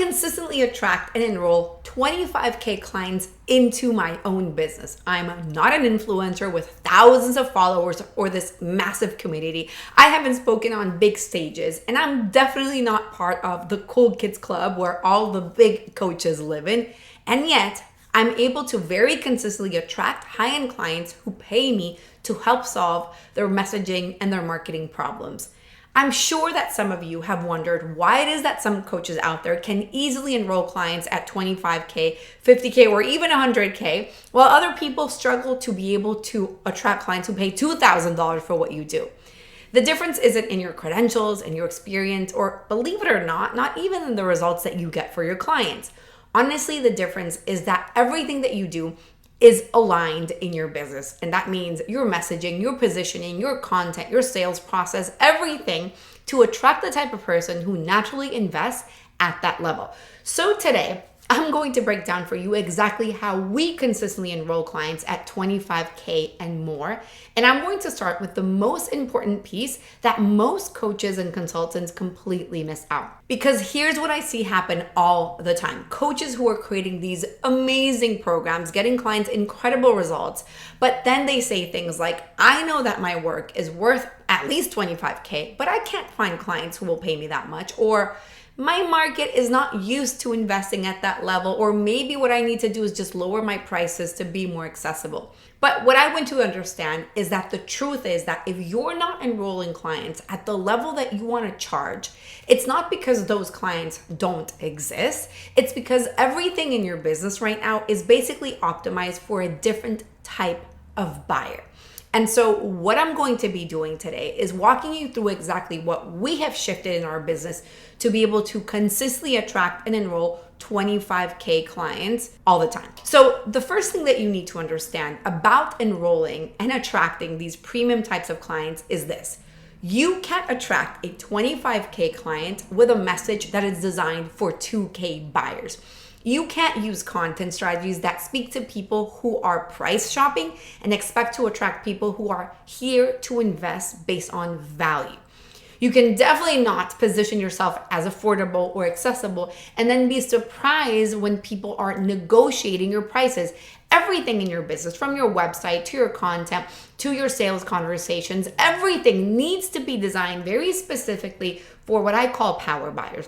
consistently attract and enroll 25K clients into my own business. I'm not an influencer with thousands of followers or this massive community. I haven't spoken on big stages, and I'm definitely not part of the cool kids club where all the big coaches live in. And yet, I'm able to very consistently attract high-end clients who pay me to help solve their messaging and their marketing problems. I'm sure that some of you have wondered why it is that some coaches out there can easily enroll clients at 25K, 50K, or even 100K, while other people struggle to be able to attract clients who pay $2,000 for what you do. The difference isn't in your credentials and your experience, or believe it or not even in the results that you get for your clients. Honestly, the difference is that everything that you do is aligned in your business. And that means your messaging, your positioning, your content, your sales process, everything to attract the type of person who naturally invests at that level. So today, I'm going to break down for you exactly how we consistently enroll clients at 25K and more. And I'm going to start with the most important piece that most coaches and consultants completely miss out. Because here's what I see happen all the time. Coaches who are creating these amazing programs, getting clients incredible results, but then they say things like, I know that my work is worth at least 25K, but I can't find clients who will pay me that much. Or my market is not used to investing at that level, or maybe what I need to do is just lower my prices to be more accessible. But what I want to understand is that the truth is that if you're not enrolling clients at the level that you want to charge, it's not because those clients don't exist. It's because everything in your business right now is basically optimized for a different type of buyer. And so what I'm going to be doing today is walking you through exactly what we have shifted in our business to be able to consistently attract and enroll 25K clients all the time. So the first thing that you need to understand about enrolling and attracting these premium types of clients is this. You can't attract a 25K client with a message that is designed for 2K buyers. You can't use content strategies that speak to people who are price shopping and expect to attract people who are here to invest based on value. You can definitely not position yourself as affordable or accessible and then be surprised when people are negotiating your prices. Everything in your business, from your website to your content to your sales conversations, everything needs to be designed very specifically for what I call power buyers.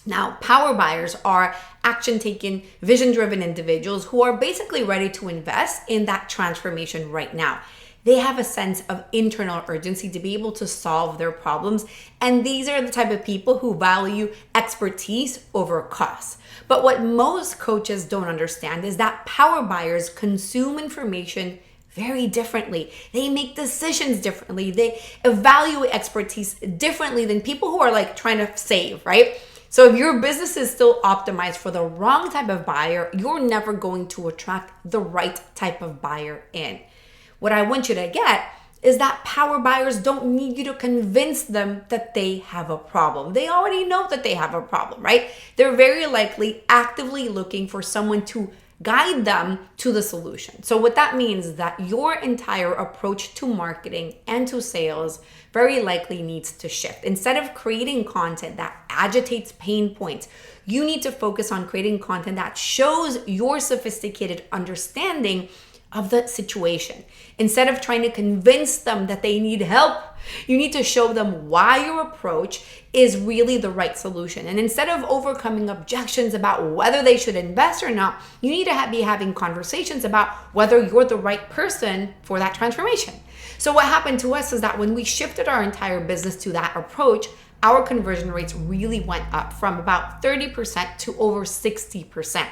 Now, power buyers are action-taking, vision-driven individuals who are basically ready to invest in that transformation right now. They have a sense of internal urgency to be able to solve their problems, and these are the type of people who value expertise over cost. But what most coaches don't understand is that power buyers consume information very differently. They make decisions differently. They evaluate expertise differently than people who are like trying to save, right? So if your business is still optimized for the wrong type of buyer, you're never going to attract the right type of buyer in. What I want you to get is that power buyers don't need you to convince them that they have a problem. They already know that they have a problem, right? They're very likely actively looking for someone to guide them to the solution. So what that means is that your entire approach to marketing and to sales very likely needs to shift. Instead of creating content that agitates pain points, you need to focus on creating content that shows your sophisticated understanding of the situation. Instead of trying to convince them that they need help, you need to show them why your approach is really the right solution. And instead of overcoming objections about whether they should invest or not, you need to be having conversations about whether you're the right person for that transformation. So what happened to us is that when we shifted our entire business to that approach, our conversion rates really went up from about 30% to over 60%.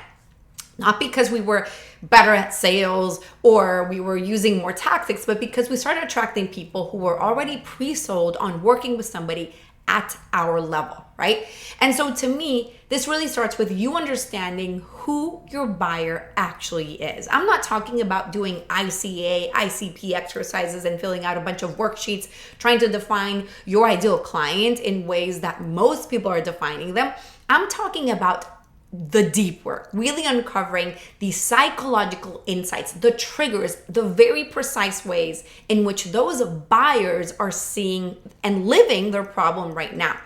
Not because we were better at sales or we were using more tactics, but because we started attracting people who were already pre-sold on working with somebody at our level, right? And so to me, this really starts with you understanding who your buyer actually is. I'm not talking about doing ICA, ICP exercises and filling out a bunch of worksheets, trying to define your ideal client in ways that most people are defining them. I'm talking about the deep work, really uncovering the psychological insights, the triggers, the very precise ways in which those buyers are seeing and living their problem right now.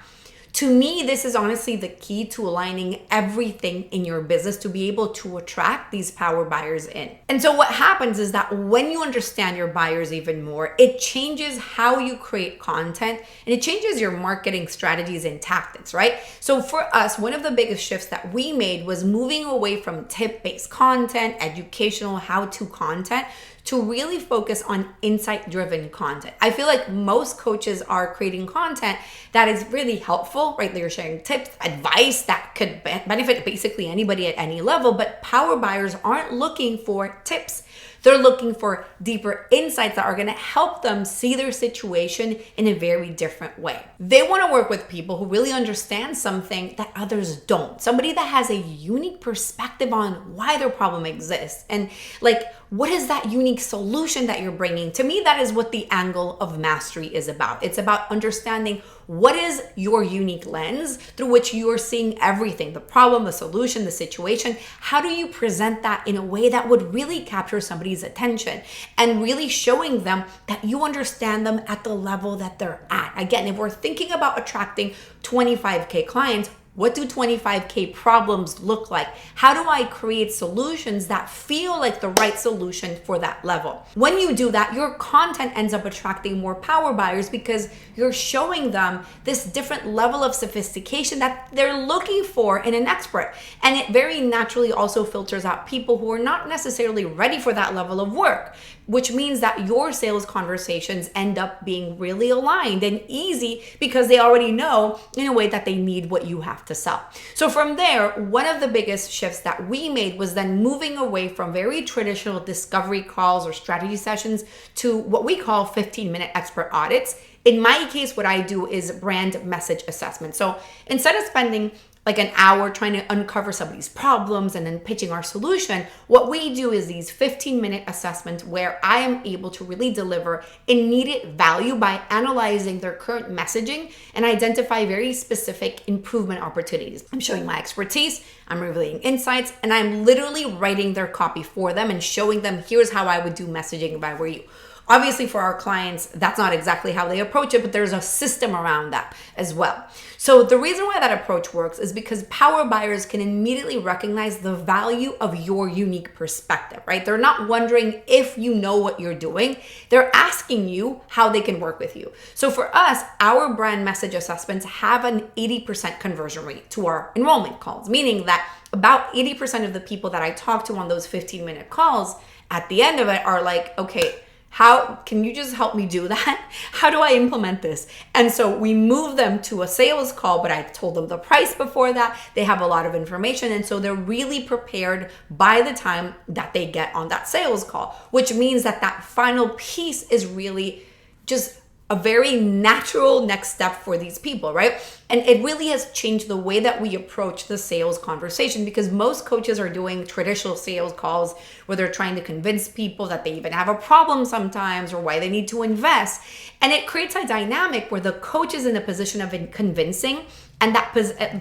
To me, this is honestly the key to aligning everything in your business to be able to attract these power buyers in. And so what happens is that when you understand your buyers even more, it changes how you create content and it changes your marketing strategies and tactics, right? So for us, one of the biggest shifts that we made was moving away from tip-based content, educational how-to content, to really focus on insight-driven content. I feel like most coaches are creating content that is really helpful, right? They're sharing tips, advice that could benefit basically anybody at any level, but power buyers aren't looking for tips. They're looking for deeper insights that are going to help them see their situation in a very different way. They want to work with people who really understand something that others don't. Somebody that has a unique perspective on why their problem exists. And like, what is that unique solution that you're bringing? To me, that is what the angle of mastery is about. It's about understanding what is your unique lens through which you are seeing everything, the problem, the solution, the situation. How do you present that in a way that would really capture somebody's attention and really showing them that you understand them at the level that they're at? Again, if we're thinking about attracting 25K clients, what do 25K problems look like? How do I create solutions that feel like the right solution for that level? When you do that, your content ends up attracting more power buyers because you're showing them this different level of sophistication that they're looking for in an expert. And it very naturally also filters out people who are not necessarily ready for that level of work, which means that your sales conversations end up being really aligned and easy because they already know in a way that they need what you have to sell. So from there, one of the biggest shifts that we made was then moving away from very traditional discovery calls or strategy sessions to what we call 15-minute expert audits. In my case, what I do is brand message assessment. So instead of spending like an hour trying to uncover somebody's problems and then pitching our solution, what we do is these 15-minute assessments where I am able to really deliver immediate value by analyzing their current messaging and identify very specific improvement opportunities. I'm showing my expertise, I'm revealing insights, and I'm literally writing their copy for them and showing them, here's how I would do messaging if I were you. Obviously, for our clients, that's not exactly how they approach it, but there's a system around that as well. So the reason why that approach works is because power buyers can immediately recognize the value of your unique perspective, right? They're not wondering if you know what you're doing. They're asking you how they can work with you. So for us, our brand message assessments have an 80% conversion rate to our enrollment calls, meaning that about 80% of the people that I talk to on those 15-minute calls at the end of it are like, okay, how can you just help me do that? How do I implement this? And so we move them to a sales call, but I told them the price before that. They have a lot of information. And so they're really prepared by the time that they get on that sales call, which means that that final piece is really just a very natural next step for these people, right? And it really has changed the way that we approach the sales conversation because most coaches are doing traditional sales calls where they're trying to convince people that they even have a problem sometimes or why they need to invest. And it creates a dynamic where the coach is in a position of convincing and that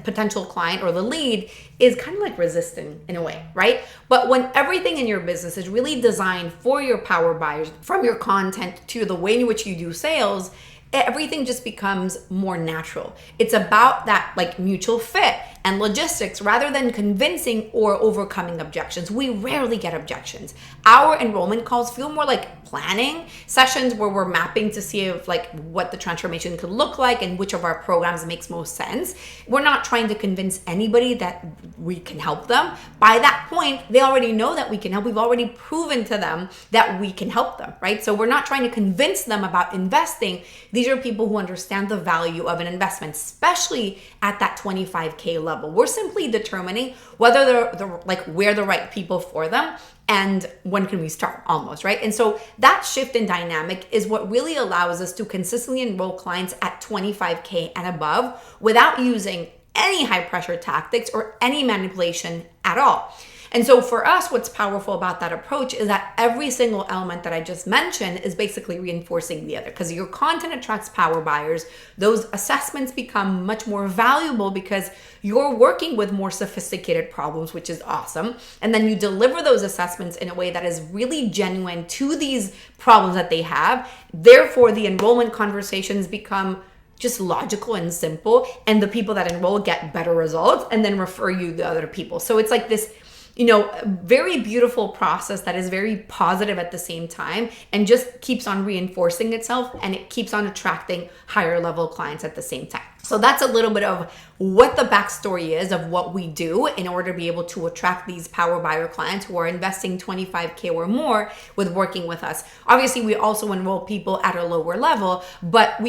potential client or the lead is kind of like resistant in a way, right? But when everything in your business is really designed for your power buyers, from your content to the way in which you do sales, everything just becomes more natural. It's about that like mutual fit and logistics rather than convincing or overcoming objections. We rarely get objections. Our enrollment calls feel more like planning sessions where we're mapping to see if like what the transformation could look like and which of our programs makes most sense. We're not trying to convince anybody that we can help them. By that point, they already know that we can help. We've already proven to them that we can help them, right? So we're not trying to convince them about investing. These are people who understand the value of an investment, especially at that 25K level. We're simply determining whether they're like we're the right people for them and when can we start almost, right? And so that shift in dynamic is what really allows us to consistently enroll clients at 25K and above without using any high pressure tactics or any manipulation at all. And so for us, what's powerful about that approach is that every single element that I just mentioned is basically reinforcing the other. Because your content attracts power buyers, those assessments become much more valuable because you're working with more sophisticated problems, which is awesome. And then you deliver those assessments in a way that is really genuine to these problems that they have. Therefore, the enrollment conversations become just logical and simple, and the people that enroll get better results and then refer you the other people. So it's like this, very beautiful process that is very positive at the same time and just keeps on reinforcing itself, and it keeps on attracting higher level clients at the same time. So that's a little bit of what the backstory is of what we do in order to be able to attract these power buyer clients who are investing 25K or more with working with us. Obviously, we also enroll people at a lower level, but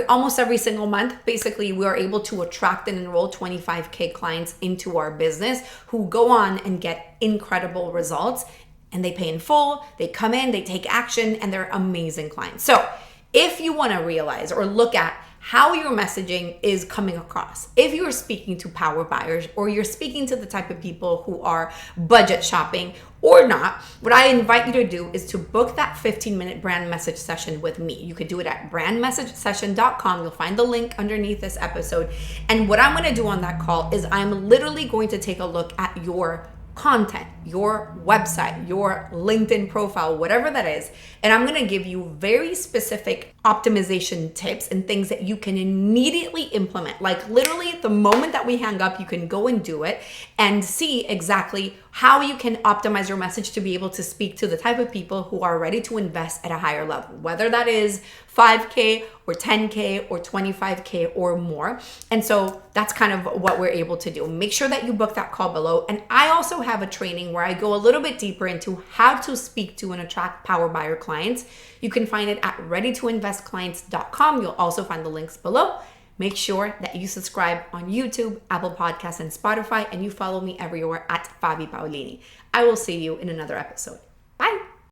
almost every single month, basically, we are able to attract and enroll 25K clients into our business who go on and get incredible results, and they pay in full, they come in, they take action, and they're amazing clients. So if you want to realize or look at how your messaging is coming across, if you're speaking to power buyers or you're speaking to the type of people who are budget shopping or not, what I invite you to do is to book that 15-minute brand message session with me. You could do it at brandmessagesession.com. You'll find the link underneath this episode. And what I'm going to do on that call is I'm literally going to take a look at your content, your website, your LinkedIn profile, whatever that is. And I'm going to give you very specific optimization tips and things that you can immediately implement. Like literally the moment that we hang up, you can go and do it and see exactly how you can optimize your message to be able to speak to the type of people who are ready to invest at a higher level, whether that is 5K or 10K or 25K or more. And so that's kind of what we're able to do. Make sure that you book that call below. And I also have a training where I go a little bit deeper into how to speak to and attract power buyer clients. You can find it at readytoinvestclients.com. You'll also find the links below. Make sure that you subscribe on YouTube, Apple Podcasts, and Spotify, and you follow me everywhere at Fabi Paolini. I will see you in another episode.